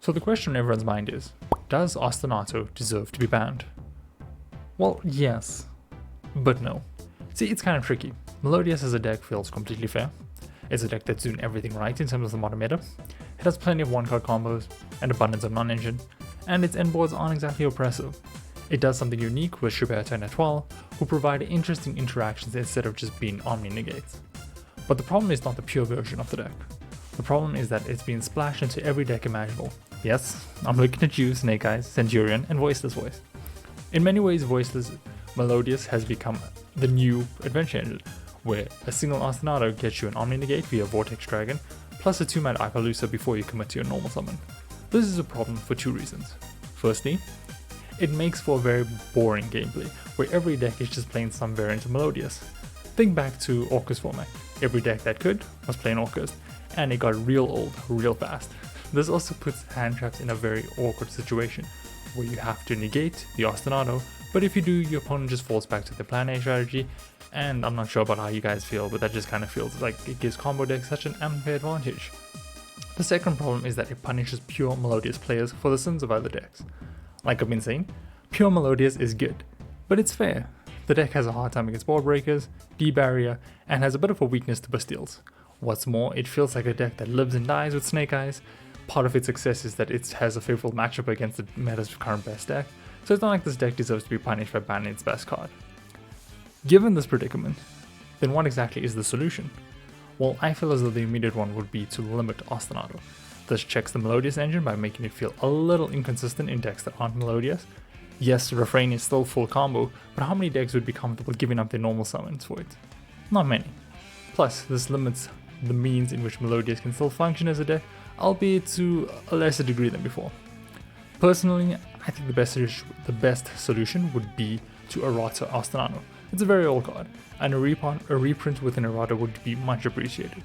So the question on everyone's mind is, does Ostinato deserve to be banned? Well, yes, but no. See, it's kind of tricky. Melodious as a deck feels completely fair. It's a deck that's doing everything right in terms of the modern meta. It has plenty of one-card combos, and abundance of non-engine, and its endboards aren't exactly oppressive. It does something unique with Errata and Etoile, who provide interesting interactions instead of just being omni-negates. But the problem is not the pure version of the deck. The problem is that it's being splashed into every deck imaginable. Yes, I'm looking at you, Snake Eyes, Centurion, and Voiceless Voice. In many ways, Voiceless Melodious has become the new adventure engine, where a single Ostinato gets you an Omni-Negate via Vortex Dragon, plus a 2-mana Appaloosa before you commit to your normal summon. This is a problem for two reasons. Firstly, it makes for a very boring gameplay, where every deck is just playing some variant of Melodious. Think back to Orcust format. Every deck that could was playing Orcust, and it got real old real fast. This also puts hand traps in a very awkward situation, where you have to negate the Ostinato, but if you do, your opponent just falls back to the plan A strategy, and I'm not sure about how you guys feel, but that just kind of feels like it gives combo decks such an unfair advantage. The second problem is that it punishes pure Melodious players for the sins of other decks. Like I've been saying, pure Melodious is good, but it's fair. The deck has a hard time against board breakers, D-barrier, and has a bit of a weakness to Bastilles. What's more, it feels like a deck that lives and dies with Snake Eyes. Part of its success is that it has a favorable matchup against the meta's current best deck, so it's not like this deck deserves to be punished by banning its best card. Given this predicament, then what exactly is the solution? Well, I feel as though the immediate one would be to limit Ostinato. This checks the Melodious engine by making it feel a little inconsistent in decks that aren't Melodious. Yes, Refrain is still full combo, but how many decks would be comfortable giving up their normal summons for it? Not many. Plus, this limits the means in which Melodious can still function as a deck, albeit to a lesser degree than before. Personally, I think the best solution would be to Errata Ostinato. It's a very old card, and a reprint with an Errata would be much appreciated.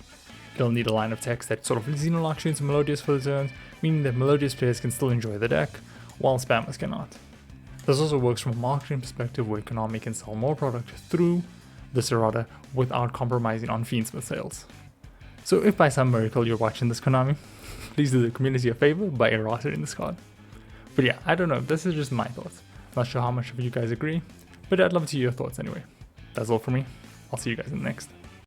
It'll need a line of text that sort of xenolocks you into Melodious for the turns, meaning that Melodious players can still enjoy the deck, while spammers cannot. This also works from a marketing perspective where Konami can sell more product through this Errata without compromising on Fiendsmith sales. So if by some miracle you're watching this, Konami, please do the community a favor by errata-ing this card. But yeah, I don't know, this is just my thoughts. Not sure how much of you guys agree, but I'd love to hear your thoughts anyway. That's all for me. I'll see you guys in the next.